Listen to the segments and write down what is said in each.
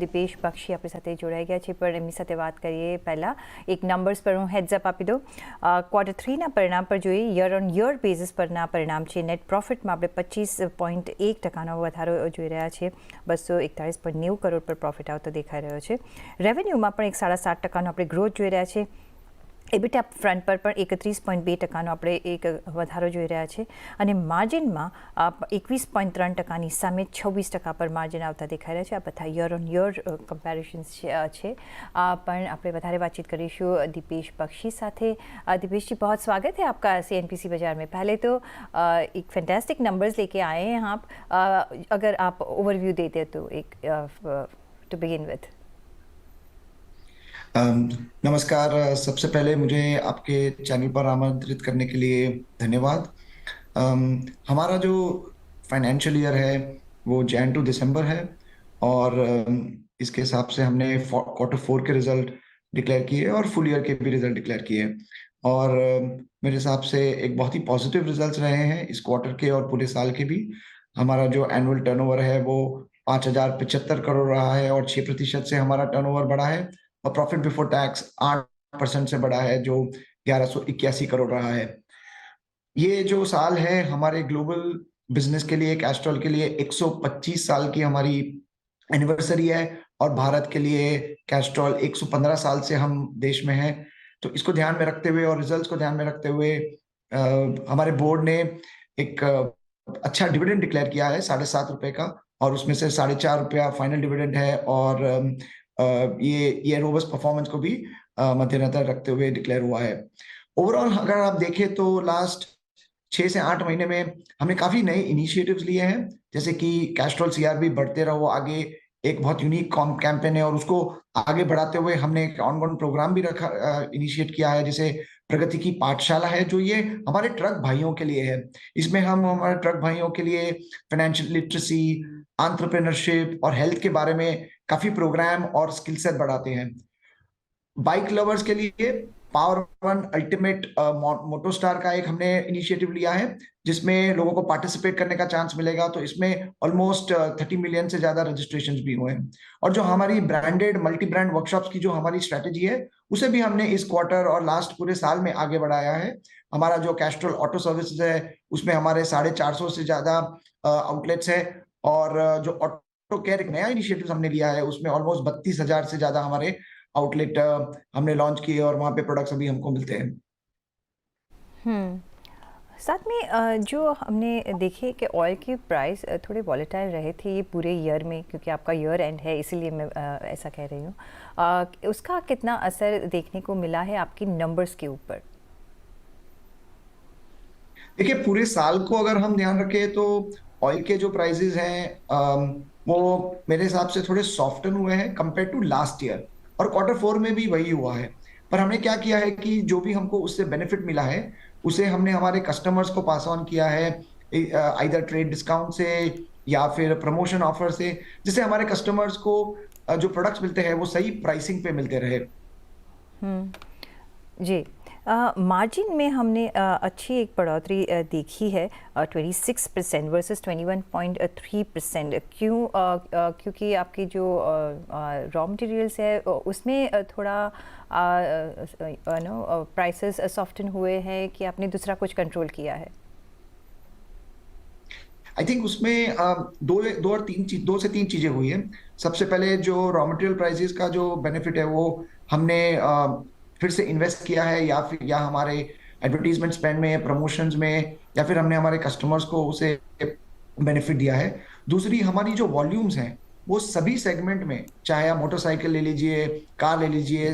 દીપેશ બક્ષી આપણી સાથે જોડાઈ ગયા છે, પણ એમની સાથે વાત કરીએ પહેલાં એક નંબર્સ પર હું હેડ્સ અપ આપી દઉં. Q3ના પરિણામ પર જોઈએ, યર ઓન યર બેઝિસ પરના પરિણામ છે. નેટ પ્રોફિટમાં આપણે 25.1% વધારો જોઈ રહ્યા છીએ. 241.90 કરોડ પર પ્રોફિટ આવતો દેખાઈ રહ્યો છે. રેવન્યુમાં પણ 7.5% આપણે ગ્રોથ જોઈ રહ્યા છીએ. એબિટા ફ્રન્ટ પર પણ 31.2% આપણે એક વધારો જોઈ રહ્યા છે, અને માર્જિનમાં 21.3%ની સામે 26% પર માર્જિન આવતા દેખાઈ રહ્યા છે. આ બધા યર ઓન યર કમ્પેરિઝન્સ છે. પણ આપણે વધારે बातचीत કરીશું दीपेश बक्षी સાથે. दीपेश जी, बहुत स्वागत है आपका CNBC बाजार में. पहले तो एक फैंटास्टिक नंबर्स लेके आए हैं आप. अगर आप ओवरव्यू देते तो एक टू बिगिन विथ. नमस्कार. सबसे पहले मुझे आपके चैनल पर आमंत्रित करने के लिए धन्यवाद. हमारा जो फाइनेंशियल ईयर है वो जैन टू दिसंबर है, और इसके हिसाब से हमने Q4 के रिजल्ट डिक्लेयर किए और फुल ईयर के भी रिजल्ट डिक्लेयर किए, और मेरे हिसाब से एक बहुत ही पॉजिटिव रिजल्ट्स रहे हैं इस क्वार्टर के और पूरे साल के भी. हमारा जो एनुअल टर्नओवर है वो 5,075 करोड़ रहा है, और 6% से हमारा टर्नओवर बढ़ा है, और प्रॉफिट बिफोर टैक्स 8% से बढ़ा है, जो 1181 करोड़ रहा है. ये जो साल है हमारे ग्लोबल बिजनेस के लिए, कैस्ट्रॉल के लिए 125 साल की हमारी एनिवर्सरी है, और भारत के लिए कैस्ट्रॉल 115 साल से हम देश में हैं. तो इसको ध्यान में रखते हुए और रिजल्ट्स को ध्यान में रखते हुए हमारे बोर्ड ने एक अच्छा डिविडेंड डिक्लेयर किया है ₹7.5 का, और उसमें से ₹4.5 फाइनल डिविडेंड है, और ये रोबस्ट परफॉर्मेंस को भी मद्देनजर रखते हुए डिक्लेयर हुआ है. ओवरऑल अगर आप देखें तो लास्ट 6 से 8 महीने में हमने काफी नए इनिशिएटिव्स लिए हैं, जैसे कि कैस्ट्रॉल CRB बढ़ते रहो आगे एक बहुत यूनिक कैंपेन है, और उसको आगे बढ़ाते हुए हमने एक ऑनगोइंग प्रोग्राम भी रखा, इनिशिएट किया है, जैसे प्रगति की पाठशाला है, जो ये हमारे ट्रक भाइयों के लिए है. इसमें हम हमारे ट्रक भाइयों के लिए फाइनेंशियल लिटरेसी, एंटरप्रेन्योरशिप और हेल्थ के बारे में काफी प्रोग्राम और स्किल सेट बढ़ाते हैं. बाइक लवर्स के लिए पावर वन अल्टीमेट मोटोस्टार का एक हमने इनिशिएटिव लिया है, जिसमें लोगों को पार्टिसिपेट करने का चांस मिलेगा. तो इसमें ऑलमोस्ट 30 मिलियन से ज्यादा रजिस्ट्रेशंस भी हुए हैं. और जो हमारी ब्रांडेड मल्टी ब्रांड वर्कशॉप्स की जो हमारी स्ट्रेटेजी है, उसे भी हमने इस क्वार्टर और लास्ट पूरे साल में आगे बढ़ाया है. हमारा जो कैस्ट्रॉल ऑटो सर्विसेज है, उसमें हमारे 450 से ज्यादा आउटलेट्स है, और जो ऑटो केयर एक नया इनिशिएटिव हमने लिया है, उसमें ऑलमोस्ट 32,000 से ज्यादा हमारे आउटलेट हमने लॉन्च किए, और वहाँ पे प्रोडक्ट्स अभी हमको मिलते हैं. साथ में जो हमने देखे कि ऑयल की प्राइस थोड़े वॉलेटाइल रहे थे ये पूरे ईयर में, क्योंकि आपका ईयर एंड है इसीलिए मैं ऐसा कह रही हूँ. उसका कितना असर देखने को मिला है आपकी नंबर्स के ऊपर? देखिए, पूरे साल को अगर हम ध्यान रखें तो ऑयल के जो प्राइसेस हैं वो मेरे हिसाब से थोड़े सॉफ्टन हुए हैं कंपेयर टू लास्ट ईयर, और Q4 में भी वही हुआ है. पर हमने क्या किया है कि जो भी हमको उससे बेनिफिट मिला है, उसे हमने हमारे कस्टमर्स को पास ऑन किया है, आइदर ट्रेड डिस्काउंट से या फिर प्रमोशन ऑफर से, जिससे हमारे कस्टमर्स को जो प्रोडक्ट्स मिलते हैं वो सही प्राइसिंग पे मिलते रहे. जी. मार्जिन में हमने अच्छी एक बढ़ोतरी देखी है, 26% वर्सेस 21.3%. क्योंकि आपके जो रॉ मटेरियल्स है उसमें थोड़ा प्राइसेस सॉफ्टन हुए हैं, कि आपने दूसरा कुछ कंट्रोल किया है? आई थिंक उसमें दो से तीन चीजें हुई हैं. सबसे पहले जो रॉ मटेरियल प्राइसेस का जो बेनिफिट है वो हमने फिर से इन्वेस्ट किया है, या हमारे एडवर्टीजमेंट स्पेंड में, प्रमोशंस में, या फिर हमने हमारे कस्टमर्स को उसे बेनिफिट दिया है. दूसरी, हमारी जो वॉल्यूम्स हैं वो सभी सेगमेंट में, चाहे आप मोटरसाइकिल ले लीजिए, कार ले लीजिए,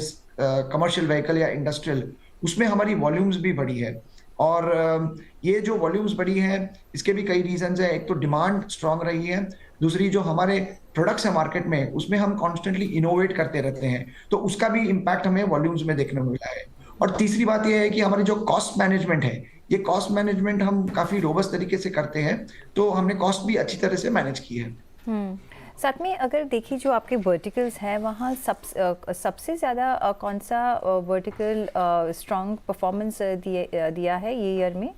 कमर्शियल व्हीकल या इंडस्ट्रियल, उसमें हमारी वॉल्यूम्स भी बढ़ी है. और ये जो वॉल्यूम्स बढ़ी है इसके भी कई रीजंस है. एक तो डिमांड स्ट्रांग रही है, दूसरी जो हमारे प्रोडक्ट्स है मार्केट में उसमें हम कॉन्स्टेंटली इनोवेट करते रहते हैं, तो उसका भी इम्पैक्ट हमें वॉल्यूम्स में देखने को मिला है. और तीसरी बात यह है कि हमारी जो कॉस्ट मैनेजमेंट है, ये कॉस्ट मैनेजमेंट हम काफी रोबस्ट तरीके से करते हैं, तो हमने कॉस्ट भी अच्छी तरह से मैनेज की है. साथ में अगर देखिए जो आपके वर्टिकल्स हैं वहाँ सबसे ज़्यादा कौन सा वर्टिकल स्ट्रॉन्ग परफॉर्मेंस दिया है ये ईयर में?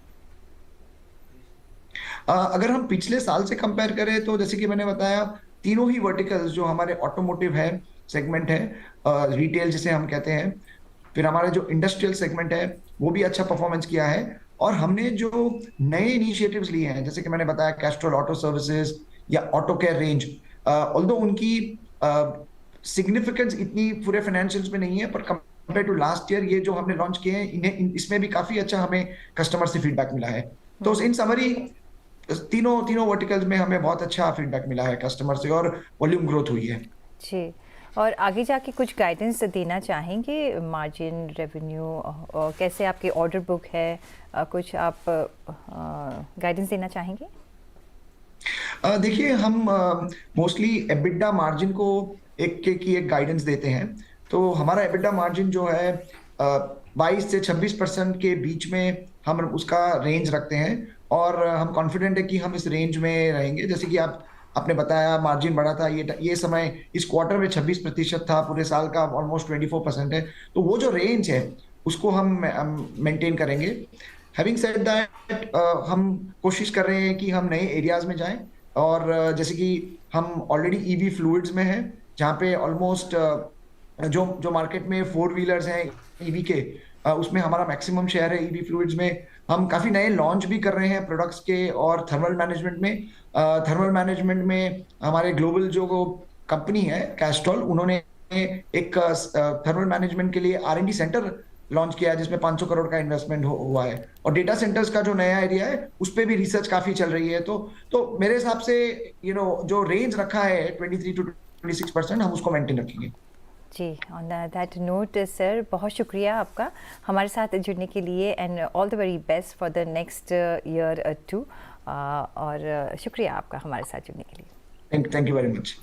अगर हम पिछले साल से कंपेयर करें तो जैसे कि मैंने बताया तीनों ही वर्टिकल्स जो हमारे ऑटोमोटिव है सेगमेंट है, रिटेल जिसे हम कहते हैं, फिर हमारा जो इंडस्ट्रियल सेगमेंट है वो भी अच्छा परफॉर्मेंस किया है। और हमने जो नए इनिशिएटिव्स लिए हैं, जैसे कि मैंने बताया कैस्ट्रॉल ऑटो सर्विसेज या ऑटो केयर रेंज, ऑल्दो उनकी सिग्निफिकेंस इतनी पूरे फाइनेंशियल्स में नहीं है, पर कंपेयर टू लास्ट ईयर ये जो हमने लॉन्च किए हैं इसमें भी काफी अच्छा हमें कस्टमर से फीडबैक मिला है। तो इन समरी तीनों वर्टिकल्स में हमें बहुत अच्छा फीडबैक मिला है कस्टमर से और वॉल्यूम ग्रोथ हुई है जी। और आगे जाके कुछ गाइडेंस देना चाहेंगे, मार्जिन, रेवेन्यू, और कैसे आपकी ऑर्डर बुक है, कुछ आप गाइडेंस देना चाहेंगे? देखिए, हम मोस्टली एबिटा मार्जिन को एक गाइडेंस देते हैं। तो हमारा एबिटा मार्जिन जो है 22 से 26% के बीच में हम उसका रेंज रखते हैं, और हम कॉन्फिडेंट है कि हम इस रेंज में रहेंगे। जैसे कि आपने बताया मार्जिन बढ़ा था, ये समय इस क्वार्टर में 26% था, पूरे साल का ऑलमोस्ट 24% है। तो वो जो रेंज है उसको हम मेंटेन करेंगे। हैविंग सेड दैट, हम कोशिश कर रहे हैं कि हम नए एरियाज में जाएं, और जैसे कि हम ऑलरेडी ईवी फ्लूइड्स में हैं, जहाँ पे ऑलमोस्ट जो मार्केट में 4 व्हीलर्स हैं ईवी के, उसमें हमारा मैक्सिमम शेयर है ईवी फ्लूइड्स में। हम काफी नए लॉन्च भी कर रहे हैं प्रोडक्ट्स के, और थर्मल मैनेजमेंट में हमारे ग्लोबल जो कंपनी है कैस्ट्रॉल, उन्होंने एक थर्मल मैनेजमेंट के लिए R&D सेंटर लॉन्च किया है, जिसमें 500 करोड़ का इन्वेस्टमेंट हुआ है। और डेटा सेंटर्स का जो नया एरिया है उस पे भी रिसर्च काफी चल रही है। तो मेरे हिसाब से जो रेंज रखा है 23 to 26%, हम उसको मेंटेन रखेंगे। जी, ऑन दैट नोट सर, बहुत शुक्रिया आपका हमारे साथ जुड़ने के लिए, and all the very best for the next year too, और शुक्रिया आपका हमारे साथ जुड़ने के लिए। Thank you very much.